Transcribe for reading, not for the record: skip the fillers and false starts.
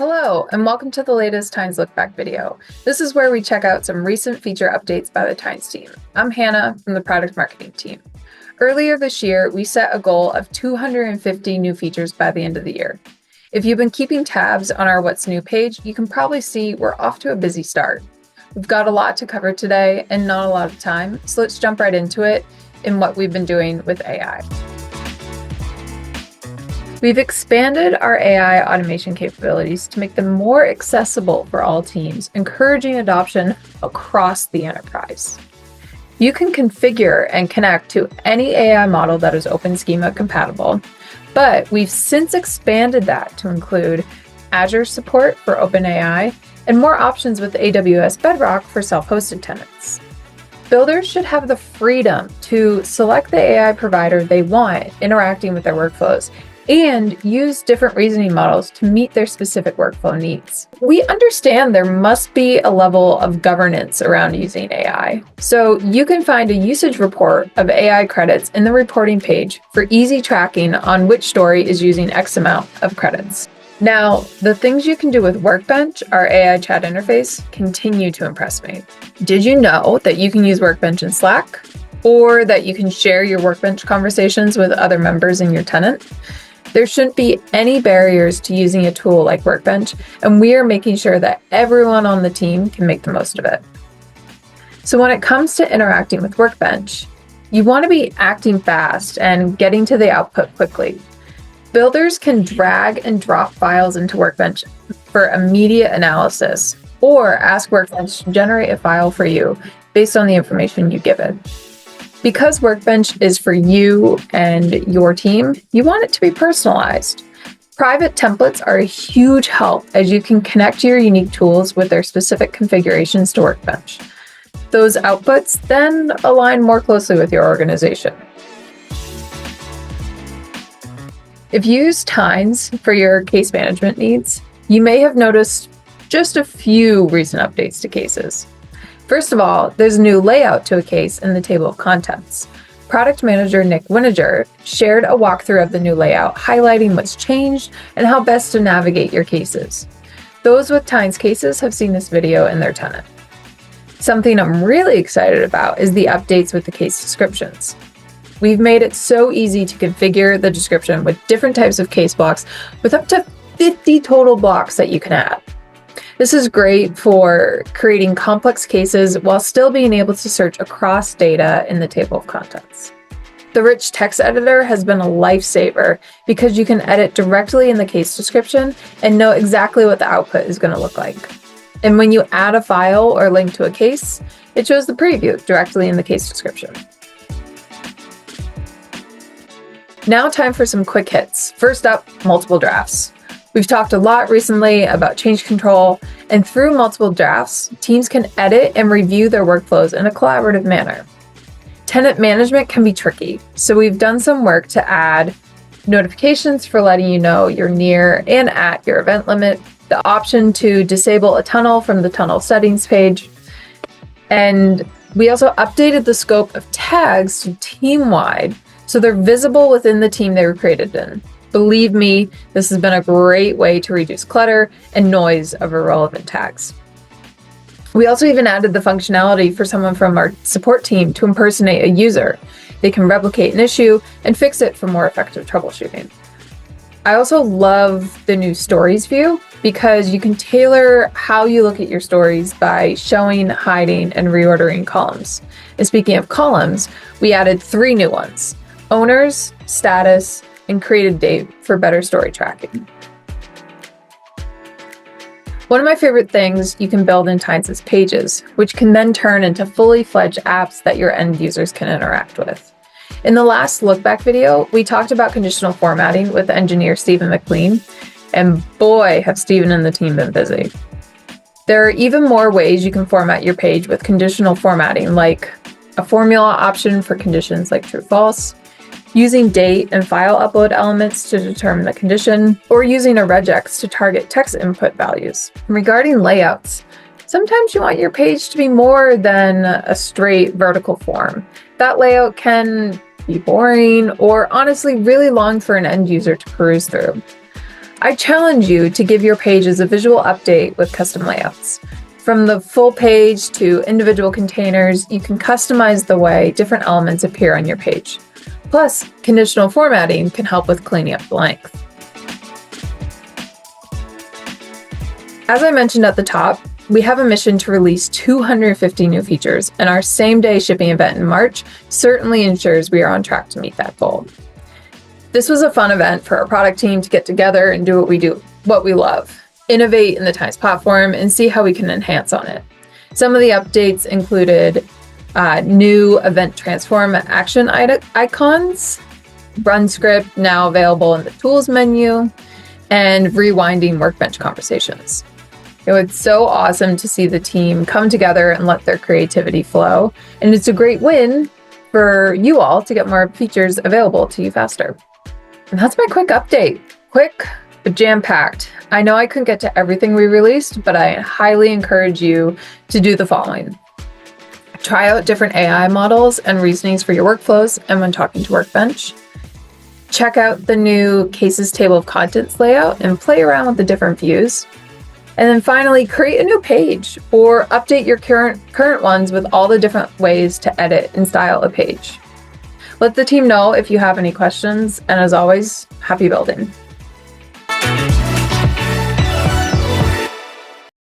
Hello, and welcome to the latest Tines Lookback video. This is where we check out some recent feature updates by the Tines team. I'm Hannah from the product marketing team. Earlier this year, we set a goal of 250 new features by the end of the year. If you've been keeping tabs on our What's New page, you can probably see we're off to a busy start. We've got a lot to cover today and not a lot of time, so let's jump right into it in what we've been doing with AI. We've expanded our AI automation capabilities to make them more accessible for all teams, encouraging adoption across the enterprise. You can configure and connect to any AI model that is OpenSchema compatible, but we've since expanded that to include Azure support for OpenAI and more options with AWS Bedrock for self-hosted tenants. Builders should have the freedom to select the AI provider they want interacting with their workflows and use different reasoning models to meet their specific workflow needs. We understand there must be a level of governance around using AI, so you can find a usage report of AI credits in the reporting page for easy tracking on which story is using X amount of credits. Now, the things you can do with Workbench, our AI chat interface, continue to impress me. Did you know that you can use Workbench in Slack, or that you can share your Workbench conversations with other members in your tenant? There shouldn't be any barriers to using a tool like Workbench, and we are making sure that everyone on the team can make the most of it. So when it comes to interacting with Workbench, you want to be acting fast and getting to the output quickly. Builders can drag and drop files into Workbench for immediate analysis, or ask Workbench to generate a file for you based on the information you give it. Because Workbench is for you and your team, you want it to be personalized. Private templates are a huge help as you can connect your unique tools with their specific configurations to Workbench. Those outputs then align more closely with your organization. If you use Tines for your case management needs, you may have noticed just a few recent updates to cases. First of all, there's a new layout to a case in the table of contents. Product manager Nick Winiger shared a walkthrough of the new layout, highlighting what's changed and how best to navigate your cases. Those with Tines cases have seen this video in their tenant. Something I'm really excited about is the updates with the case descriptions. We've made it so easy to configure the description with different types of case blocks with up to 50 total blocks that you can add. This is great for creating complex cases while still being able to search across data in the table of contents. The rich text editor has been a lifesaver because you can edit directly in the case description and know exactly what the output is going to look like. And when you add a file or link to a case, it shows the preview directly in the case description. Now time for some quick hits. First up, multiple drafts. We've talked a lot recently about change control, and through multiple drafts, teams can edit and review their workflows in a collaborative manner. Tenant management can be tricky, so we've done some work to add notifications for letting you know you're near and at your event limit, the option to disable a tunnel from the tunnel settings page, and we also updated the scope of tags to team-wide so they're visible within the team they were created in. Believe me, this has been a great way to reduce clutter and noise of irrelevant tags. We also even added the functionality for someone from our support team to impersonate a user. They can replicate an issue and fix it for more effective troubleshooting. I also love the new stories view because you can tailor how you look at your stories by showing, hiding, and reordering columns. And speaking of columns, we added 3 new ones: owners, status, and created date for better story tracking. One of my favorite things you can build in Tines is pages, which can then turn into fully fledged apps that your end users can interact with. In the last Lookback video, we talked about conditional formatting with engineer Stephen McLean, and boy, have Stephen and the team been busy. There are even more ways you can format your page with conditional formatting, like a formula option for conditions like true, false, using date and file upload elements to determine the condition, or using a regex to target text input values. And regarding layouts, sometimes you want your page to be more than a straight vertical form. That layout can be boring or honestly really long for an end user to peruse through. I challenge you to give your pages a visual update with custom layouts. From the full page to individual containers, you can customize the way different elements appear on your page. Plus, conditional formatting can help with cleaning up the length. As I mentioned at the top, we have a mission to release 250 new features, and our same-day shipping event in March certainly ensures we are on track to meet that goal. This was a fun event for our product team to get together and do what we love, innovate in the Times platform, and see how we can enhance on it. Some of the updates included new event transform action icons, run script now available in the tools menu, and rewinding workbench conversations. It was so awesome to see the team come together and let their creativity flow, and it's a great win for you all to get more features available to you faster. And that's my quick update. Quick, but jam-packed. I know I couldn't get to everything we released, but I highly encourage you to do the following. Try out different AI models and reasonings for your workflows and when talking to Workbench. Check out the new Cases Table of Contents layout and play around with the different views. And then finally, create a new page or update your current ones with all the different ways to edit and style a page. Let the team know if you have any questions, and as always, happy building.